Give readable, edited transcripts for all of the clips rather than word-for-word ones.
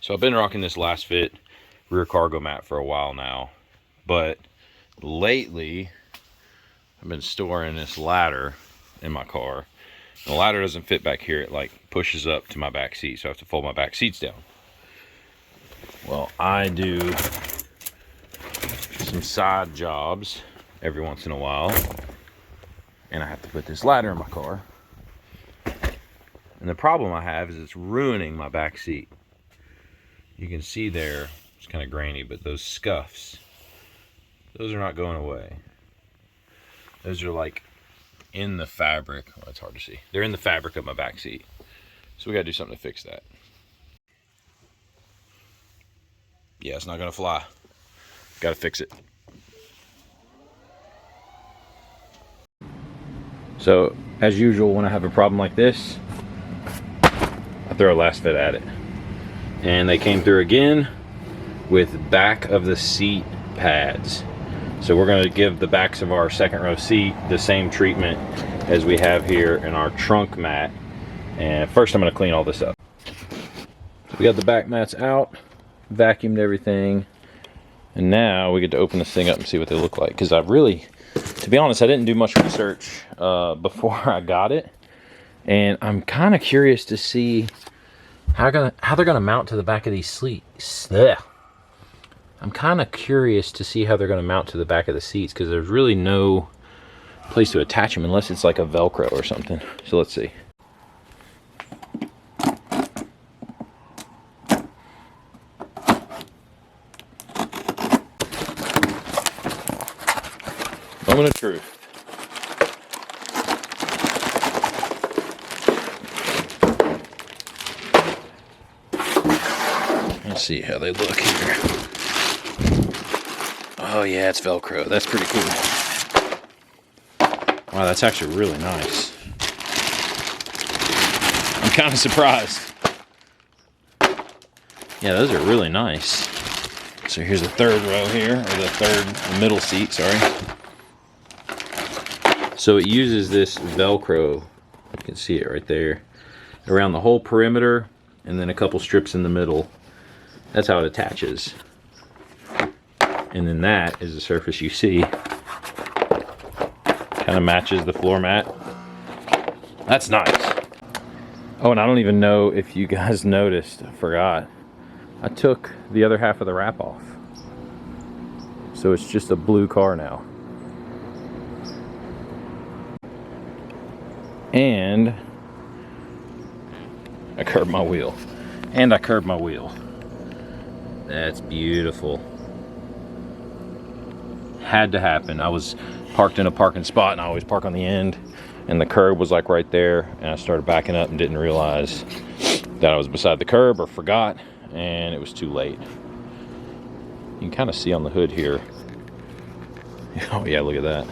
So I've been rocking this Lasfit rear cargo mat for a while now, but lately I've been storing this ladder in my car. And the ladder doesn't fit back here. It like pushes up to my back seat, so I have to fold my back seats down. Well, I do some side jobs every once in a while, and I have to put this ladder in my car. And the problem I have is it's ruining my back seat. You can see there, it's kind of grainy, but those scuffs, those are not going away. Those are like in the fabric. Well, it's hard to see. They're in the fabric of my back seat. So we gotta do something to fix that. Yeah, it's not gonna fly. Gotta fix it. So, as usual, when I have a problem like this, I throw a Lasfit at it. And they came through again with back of the seat pads. So we're going to give the backs of our second row seat the same treatment as we have here in our trunk mat. And first I'm going to clean all this up. So we got the back mats out, vacuumed everything, and now we get to open this thing up and see what they look like. Because I really, to be honest, I didn't do much research before I got it. And I'm kind of curious to see how they're gonna mount to the back of these seats. I'm kind of curious to see how they're gonna mount to the back of the seats, because there's really no place to attach them unless it's like a Velcro or something. So let's see. Moment of truth. Let's see how they look here. Oh yeah, it's Velcro. That's pretty cool. Wow, that's actually really nice. I'm kind of surprised. Yeah, those are really nice. So here's the third row here, or the middle seat, sorry. So it uses this Velcro, you can see it right there, around the whole perimeter, and then a couple strips in the middle. That's how it attaches. And then that is the surface you see. Kind of matches the floor mat. That's nice. Oh, and I don't even know if you guys noticed, I forgot. I took the other half of the wrap off. So it's just a blue car now. And I curbed my wheel. That's beautiful. Had to happen. I was parked in a parking spot, and I always park on the end, and the curb was like right there, and I started backing up and didn't realize that I was beside the curb, or forgot, and it was too late. You can kind of see on the hood here. Oh yeah, look at that.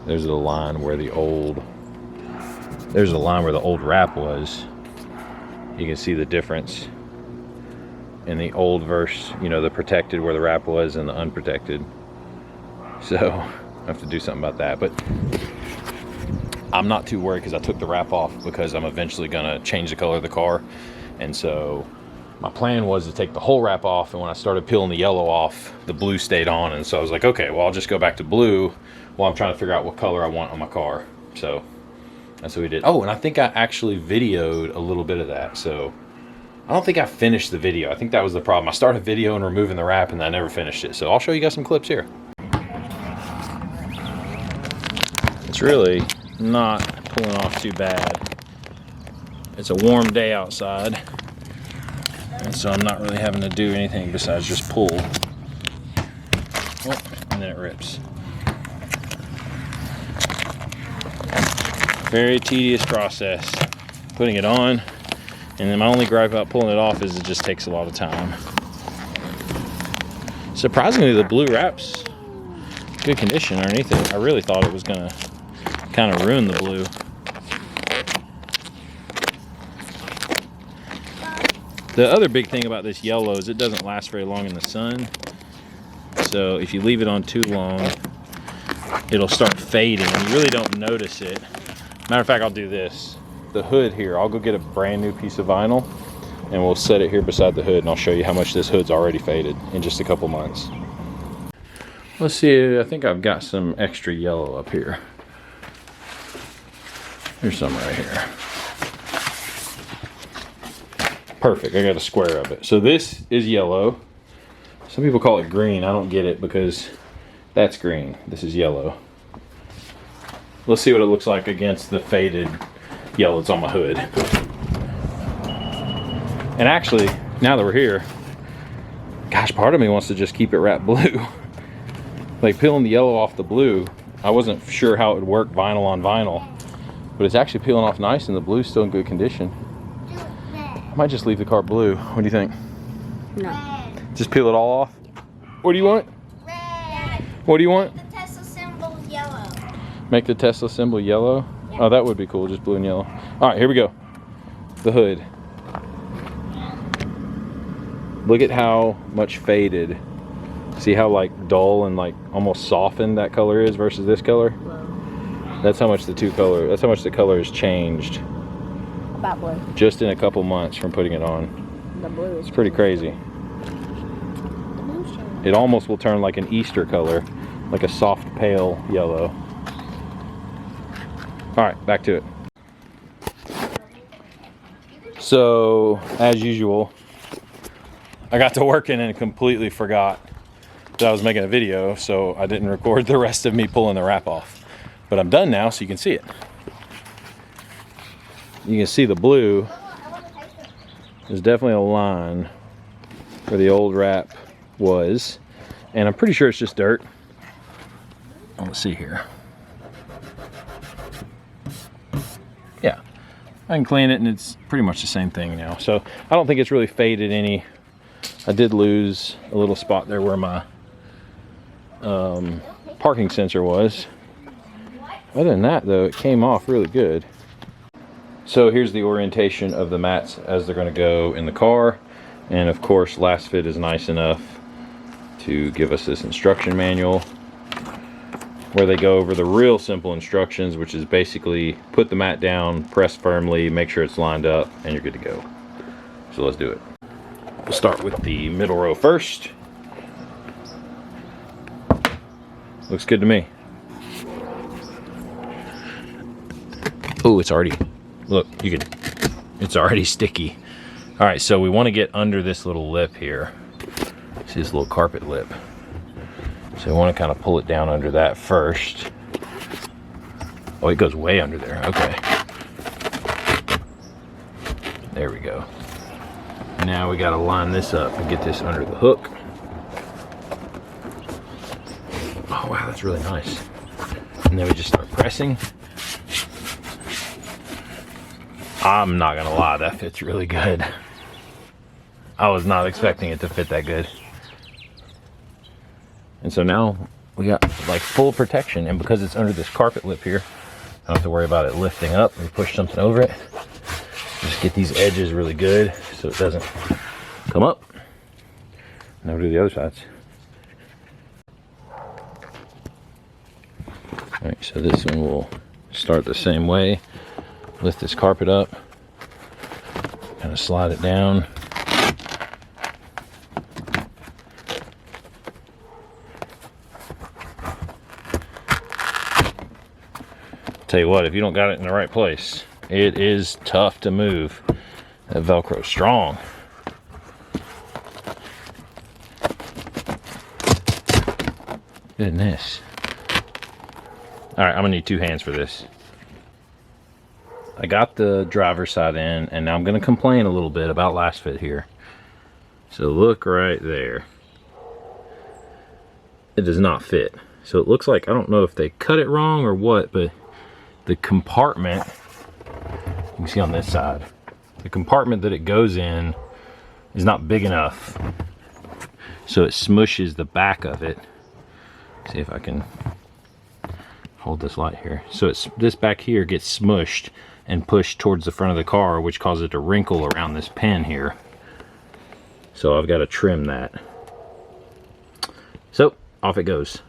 There's the line where the old wrap was. You can see the difference in the old verse, you know, the protected where the wrap was and the unprotected. So I have to do something about that, but I'm not too worried because I took the wrap off, because I'm eventually gonna change the color of the car. And so my plan was to take the whole wrap off, and when I started peeling the yellow off, the blue stayed on. And so I was like, okay, well, I'll just go back to blue while I'm trying to figure out what color I want on my car. So that's what we did. Oh, and I think I actually videoed a little bit of that. So I don't think I finished the video. I think that was the problem. I started video and removing the wrap, and I never finished it. So I'll show you guys some clips here. It's really not pulling off too bad. It's a warm day outside, and so I'm not really having to do anything besides just pull. Oh, and then it rips. Very tedious process putting it on. And then my only gripe about pulling it off is it just takes a lot of time. Surprisingly, the blue wrap's good condition underneath it. I really thought it was gonna kind of ruin the blue. The other big thing about this yellow is it doesn't last very long in the sun. So if you leave it on too long, it'll start fading and you really don't notice it. Matter of fact, I'll do this. The hood here, I'll go get a brand new piece of vinyl and we'll set it here beside the hood, and I'll show you how much this hood's already faded in just a couple months. Let's see, I think I've got some extra yellow up here. Here's some right here. Perfect, I got a square of it. So this is yellow. Some people call it green. I don't get it because that's green. This is yellow. Let's see what it looks like against the faded yellow that's on my hood. And actually, now that we're here, gosh, part of me wants to just keep it wrapped blue. Like peeling the yellow off the blue, I wasn't sure how it would work vinyl on vinyl, but it's actually peeling off nice and the blue's still in good condition. I might just leave the car blue. What do you think? No. Just peel it all off? What do you want? Red. What do you want? The Tesla symbol yellow. Make the Tesla symbol yellow? Yeah. Oh, that would be cool, just blue and yellow. All right, here we go. The hood. Look at how much faded. See how like dull and like almost softened that color is versus this color? Blue. That's how much that's how much the color has changed. About blue. Just in a couple months from putting it on. The blue is It's pretty crazy. The blue's showing. It almost will turn like an Easter color, like a soft pale yellow. All right, back to it. So, as usual, I got to working and completely forgot that I was making a video, so I didn't record the rest of me pulling the wrap off. But I'm done now, so you can see it. You can see the blue. There's definitely a line where the old wrap was, and I'm pretty sure it's just dirt. Let's see here. Yeah, I can clean it and it's pretty much the same thing now. So I don't think it's really faded any. I did lose a little spot there where my parking sensor was. Other than that though, it came off really good. So here's the orientation of the mats as they're going to go in the car, and of course Lasfit is nice enough to give us this instruction manual where they go over the real simple instructions, which is basically put the mat down, press firmly, make sure it's lined up, and you're good to go. So let's do it. We'll start with the middle row first. Looks good to me. Oh, it's already, look, it's already sticky. All right, so we want to get under this little lip here. See this little carpet lip. So we want to kind of pull it down under that first. Oh, it goes way under there. Okay. There we go. Now we got to line this up and get this under the hook. Oh, wow, that's really nice. And then we just start pressing. I'm not gonna lie, that fits really good. I was not expecting it to fit that good. And so now we got like full protection, and because it's under this carpet lip here, I don't have to worry about it lifting up and push something over it. Just get these edges really good so it doesn't come up. Now we'll do the other sides. All right, so this one will start the same way. Lift this carpet up, kind of slide it down. Tell you what, if you don't got it in the right place, it is tough to move. That Velcro's strong. Goodness. All right, I'm gonna need 2 hands for this. I got the driver's side in, and now I'm going to complain a little bit about Lasfit here. So look right there. It does not fit. So it looks like, I don't know if they cut it wrong or what, but the compartment, you can see on this side, the compartment that it goes in is not big enough. So it smushes the back of it. See if I can hold this light here. So it's this back here gets smushed and pushed towards the front of the car, which causes it to wrinkle around this pin here. So I've got to trim that. So off it goes.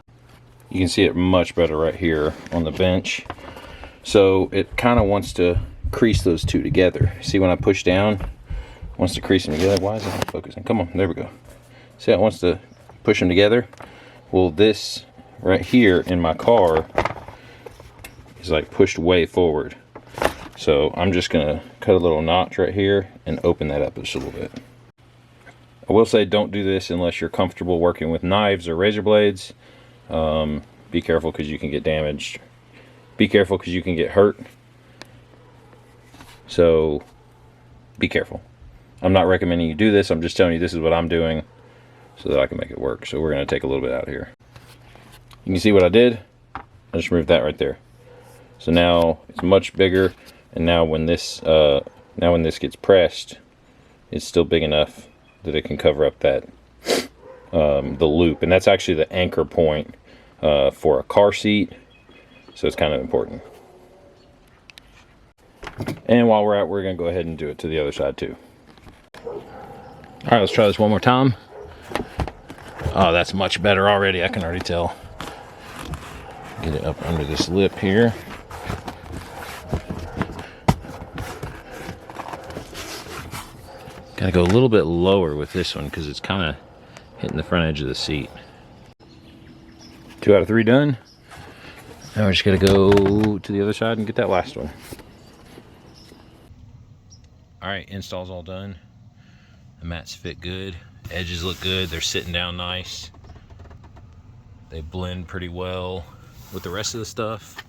You can see it much better right here on the bench. So it kind of wants to crease those two together. See when I push down, wants to crease them together. Why is it not focusing? Come on, there we go. See how it wants to push them together? Well, this right here in my car is like pushed way forward. So I'm just gonna cut a little notch right here and open that up just a little bit. I will say don't do this unless you're comfortable working with knives or razor blades. Be careful because you can get damaged. Be careful because you can get hurt. So be careful. I'm not recommending you do this. I'm just telling you this is what I'm doing so that I can make it work. So we're going to take a little bit out here. You can see what I did. I just removed that right there. So now it's much bigger, and now when this gets pressed, it's still big enough that it can cover up that the loop, and that's actually the anchor point for a car seat. So it's kind of important. And while we're at, we're going to go ahead and do it to the other side too. All right, let's try this one more time. Oh, that's much better already. I can already tell. Get it up under this lip here. Gotta go a little bit lower with this one because it's kind of hitting the front edge of the seat. 2 out of 3 done. Now we're just gonna go to the other side and get that last one. All right, install's all done. The mats fit good. Edges look good. They're sitting down nice. They blend pretty well with the rest of the stuff.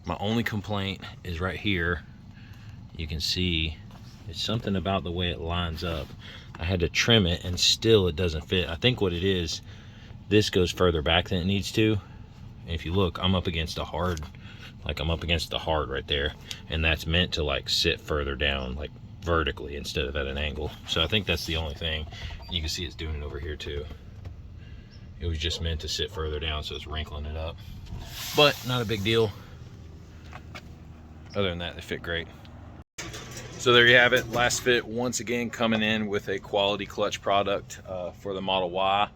My only complaint is right here. You can see it's something about the way it lines up. I had to trim it and still it doesn't fit. I think what it is, this goes further back than it needs to. And if you look, I'm up against a hard, like I'm up against the hard right there. And that's meant to like sit further down, like vertically instead of at an angle. So I think that's the only thing. And you can see it's doing it over here too. It was just meant to sit further down, so it's wrinkling it up. But not a big deal. Other than that, they fit great. So there you have it. Lasfit once again coming in with a quality clutch product for the Model Y.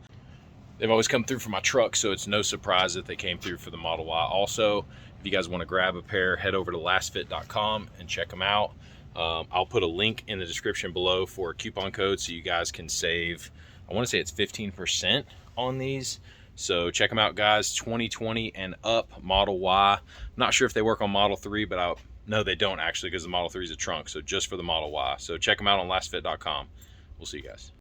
They've always come through for my truck, so it's no surprise that they came through for the Model Y. Also, if you guys want to grab a pair, head over to lasfit.com and check them out. I'll put a link in the description below for a coupon code so you guys can save, I want to say it's 15% on these. So check them out, guys. 2020 and up Model Y. Not sure if they work on Model 3, but no, they don't actually, because the Model 3 is a trunk. So just for the Model Y. So check them out on lasfit.com. We'll see you guys.